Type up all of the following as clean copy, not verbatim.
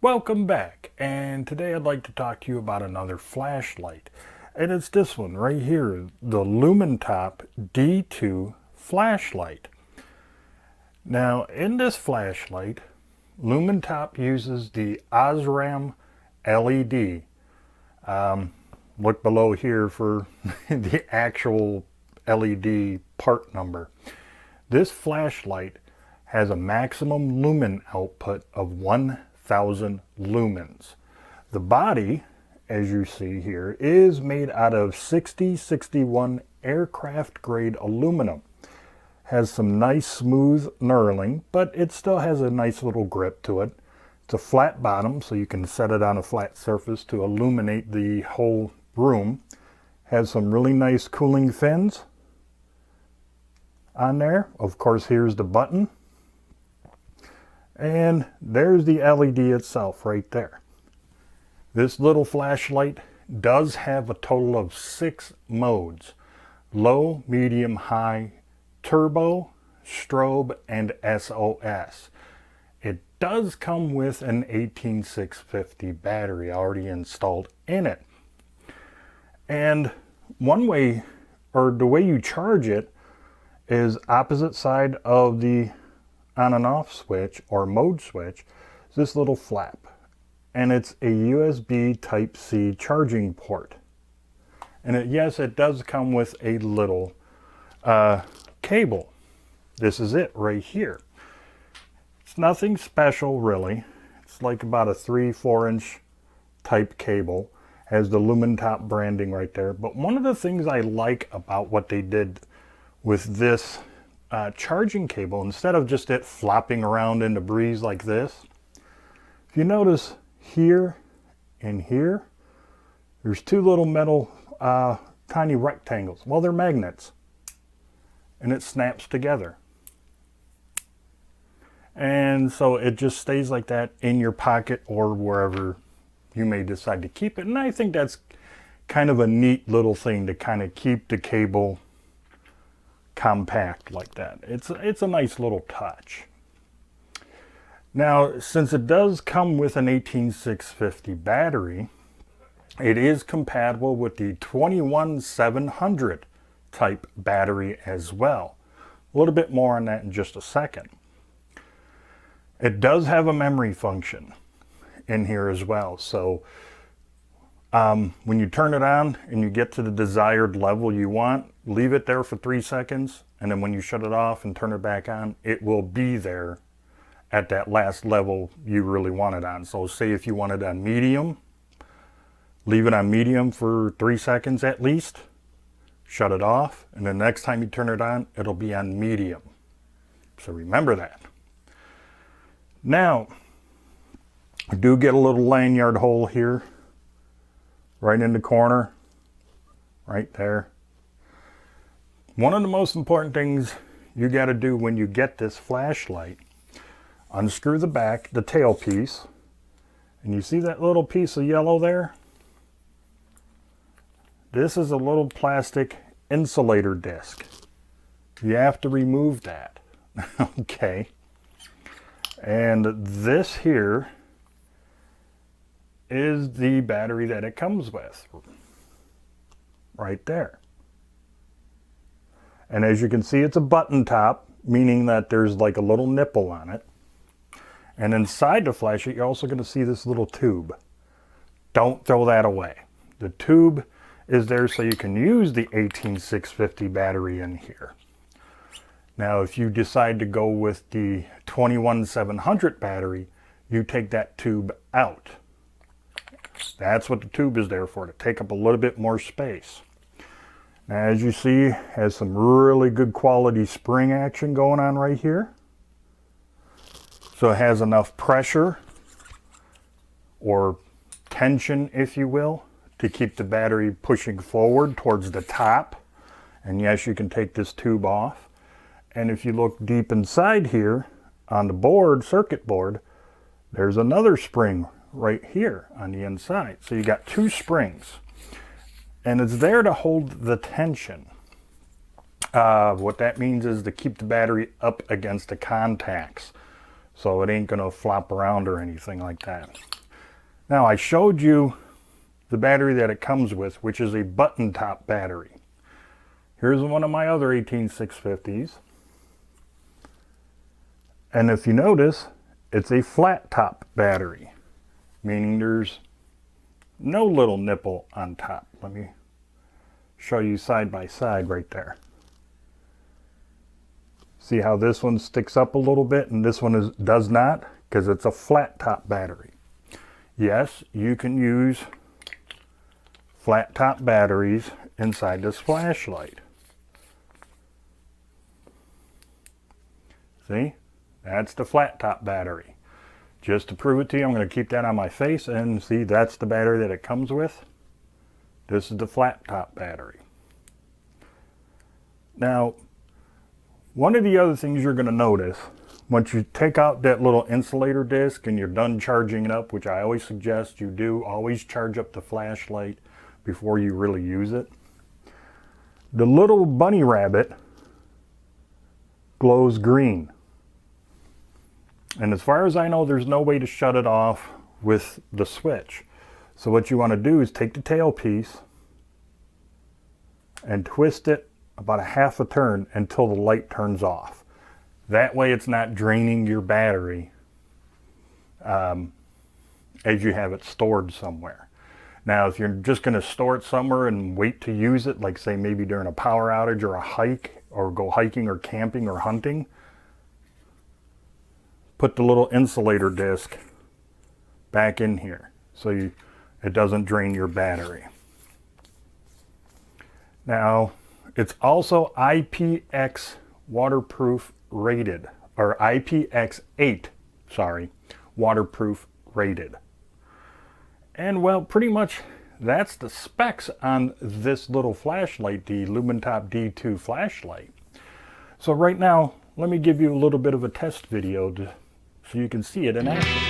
Welcome back, and today I'd like to talk to you about another flashlight, and it's this one right here, the Lumintop D2 Flashlight. Now in this flashlight, Lumintop uses the Osram LED. Look below here for the actual LED part number. This flashlight has a maximum lumen output of 1,000 lumens. The body, as you see here, is made out of 6061 aircraft grade aluminum. Has some nice smooth knurling, but it still has a nice little grip to it. It's a flat bottom, so you can set it on a flat surface to illuminate the whole room. Has some really nice cooling fins on there. Of course, here's the button. And there's the LED itself right there. This little flashlight does have a total of 6 modes: low, medium, high, turbo, strobe, and SOS. It does come with an 18650 battery already installed in it. And one way, or the way you charge it, is opposite side of the on and off switch or mode switch, this little flap, and it's a USB Type-C charging port. And yes, it does come with a little cable. This is it right here. It's nothing special really. It's like about a 3-4 inch type cable. Has the Lumintop branding right there. But one of the things I like about what they did with this charging cable, instead of just it flopping around in the breeze like this, if you notice here and here, there's 2 little metal tiny rectangles. Well, they're magnets, and it snaps together, and so it just stays like that in your pocket or wherever you may decide to keep it. And I think that's kind of a neat little thing to kind of keep the cable compact like that. It's a nice little touch. Now, since it does come with an 18650 battery, it is compatible with the 21700 type battery as well. A little bit more on that in just a second. It does have a memory function in here as well. So when you turn it on and you get to the desired level you want, leave it there for 3 seconds, and then when you shut it off and turn it back on, it will be there at that last level you really want it on. So say if you want it on medium, leave it on medium for 3 seconds at least, shut it off, and the next time you turn it on, it'll be on medium. So remember that. Now, I do get a little lanyard hole here, right in the corner, right there. One of the most important things you got to do when you get this flashlight, unscrew the back, the tail piece, and you see that little piece of yellow there? This is a little plastic insulator disc. You have to remove that. Okay. And this here is the battery that it comes with, right there. And as you can see, it's a button top, meaning that there's like a little nipple on it. And inside the flashlight, you're also going to see this little tube. Don't throw that away. The tube is there so you can use the 18650 battery in here. Now, if you decide to go with the 21700 battery, you take that tube out. That's what the tube is there for, to take up a little bit more space. Now, as you see, it has some really good quality spring action going on right here. So it has enough pressure or tension, if you will, to keep the battery pushing forward towards the top. And yes, you can take this tube off. And if you look deep inside here on the board, circuit board, there's another spring right here on the inside. So you got 2 springs, and it's there to hold the tension. What that means is to keep the battery up against the contacts so it ain't gonna flop around or anything like that. Now, I showed you the battery that it comes with, which is a button top battery. Here's one of my other 18650s. And if you notice, it's a flat top battery, meaning there's no little nipple on top. Let me show you side by side right there. See how this one sticks up a little bit and this one does not? Because it's a flat top battery. Yes, you can use flat top batteries inside this flashlight. See? That's the flat top battery. Just to prove it to you, I'm going to keep that on my face and see, that's the battery that it comes with. This is the flat top battery. Now, one of the other things you're going to notice, once you take out that little insulator disc and you're done charging it up, which I always suggest you do, always charge up the flashlight before you really use it. The little bunny rabbit glows green. And as far as I know, there's no way to shut it off with the switch. So what you want to do is take the tail piece and twist it about a half a turn until the light turns off. That way it's not draining your battery as you have it stored somewhere. Now, if you're just going to store it somewhere and wait to use it, like say maybe during a power outage or a hike, or go hiking or camping or hunting, put the little insulator disc back in here so it doesn't drain your battery. Now, it's also IPX waterproof rated, or IPX8, sorry, waterproof rated. And well, pretty much that's the specs on this little flashlight, the Lumintop D2 Flashlight. So right now, let me give you a little bit of a test video so you can see it in action.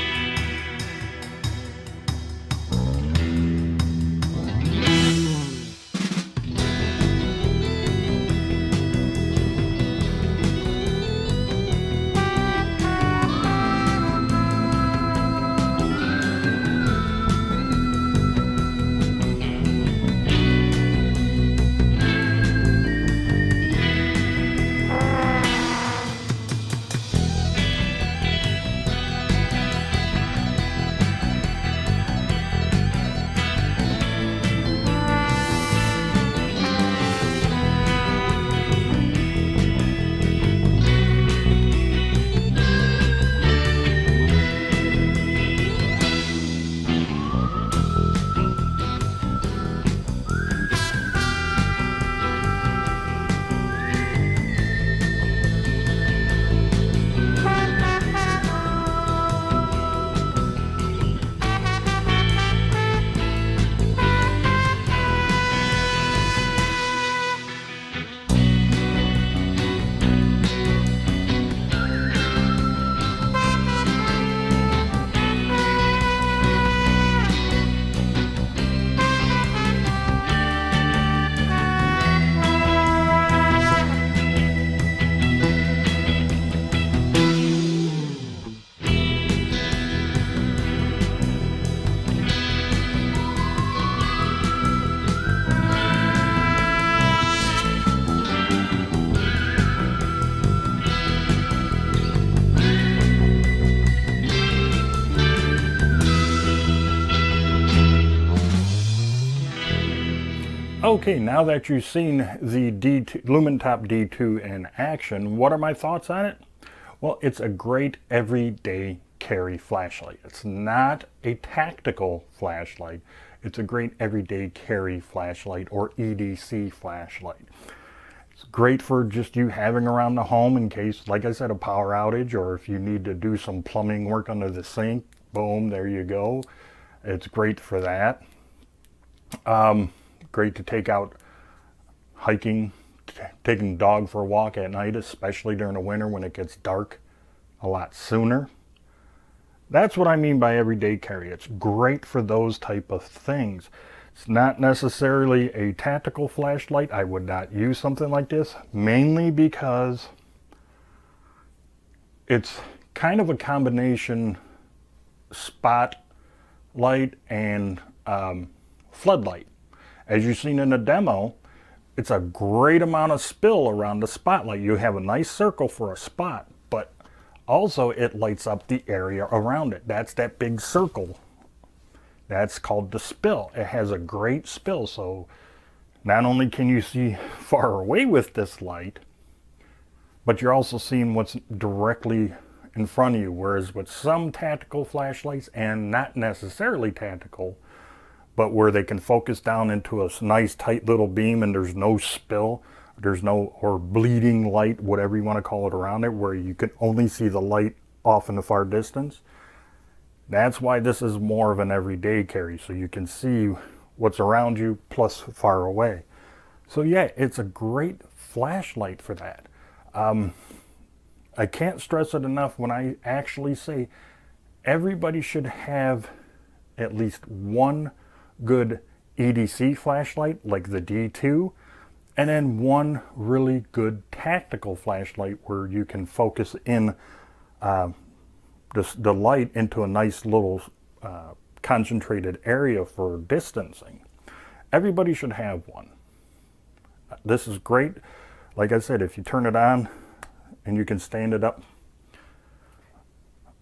Okay, now that you've seen the Lumintop D2 in action, what are my thoughts on it? Well, it's a great everyday carry flashlight. It's not a tactical flashlight. It's a great everyday carry flashlight, or EDC flashlight. It's great for just you having around the home in case, like I said, a power outage, or if you need to do some plumbing work under the sink, boom, there you go. It's great for that. Great to take out hiking, taking the dog for a walk at night, especially during the winter when it gets dark a lot sooner. That's what I mean by everyday carry. It's great for those type of things. It's not necessarily a tactical flashlight. I would not use something like this, mainly because it's kind of a combination spotlight and floodlight. As you've seen in the demo, it's a great amount of spill around the spotlight. You have a nice circle for a spot, but also it lights up the area around it. That's that big circle. That's called the spill. It has a great spill, so not only can you see far away with this light, but you're also seeing what's directly in front of you. Whereas with some tactical flashlights, and not necessarily tactical, but where they can focus down into a nice tight little beam and there's no spill, there's no, or bleeding light, whatever you want to call it around it, where you can only see the light off in the far distance. That's why this is more of an everyday carry, so you can see what's around you plus far away. So yeah, it's a great flashlight for that. I can't stress it enough when I actually say everybody should have at least one good EDC flashlight like the D2, and then one really good tactical flashlight where you can focus in the light into a nice little concentrated area for distancing. Everybody should have one. This is great. Like I said, if you turn it on and you can stand it up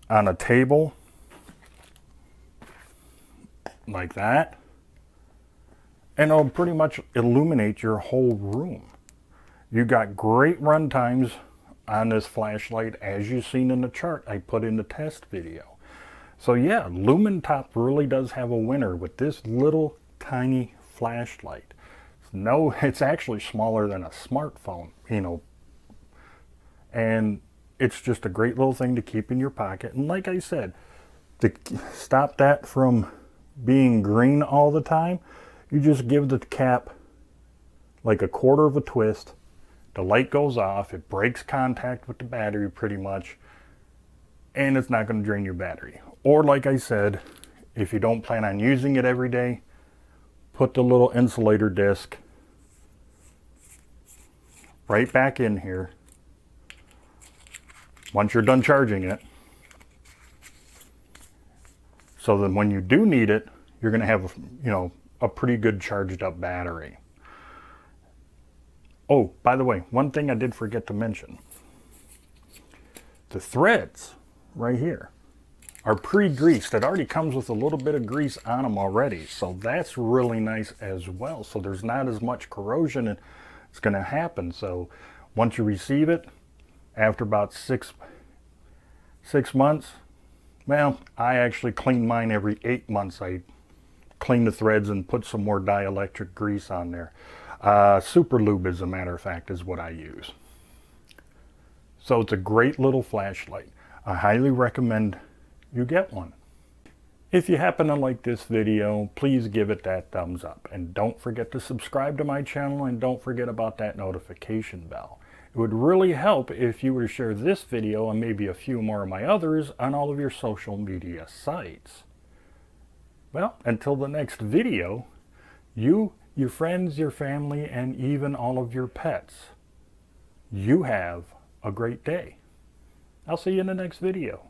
on a table like that, and it'll pretty much illuminate your whole room. You got great run times on this flashlight, as you've seen in the chart I put in the test video. So yeah, Lumintop really does have a winner with this little tiny flashlight. No, it's actually smaller than a smartphone, you know, and it's just a great little thing to keep in your pocket. And like I said, to stop that from being green all the time, you just give the cap like a quarter of a twist. The light goes off, it breaks contact with the battery pretty much, and it's not going to drain your battery. Or like I said, if you don't plan on using it every day, put the little insulator disc right back in here once you're done charging it, so that when you do need it, you're going to have, you know, a pretty good charged up battery. Oh, by the way, one thing I did forget to mention. The threads right here are pre-greased. It already comes with a little bit of grease on them already, so that's really nice as well. So there's not as much corrosion that's going to happen. So once you receive it, after about six months, well, I actually clean mine every 8 months. I clean the threads and put some more dielectric grease on there. Super lube, as a matter of fact, is what I use. So it's a great little flashlight. I highly recommend you get one. If you happen to like this video, please give it that thumbs up. And don't forget to subscribe to my channel, and don't forget about that notification bell. It would really help if you were to share this video and maybe a few more of my others on all of your social media sites. Well, until the next video, you, your friends, your family, and even all of your pets, you have a great day. I'll see you in the next video.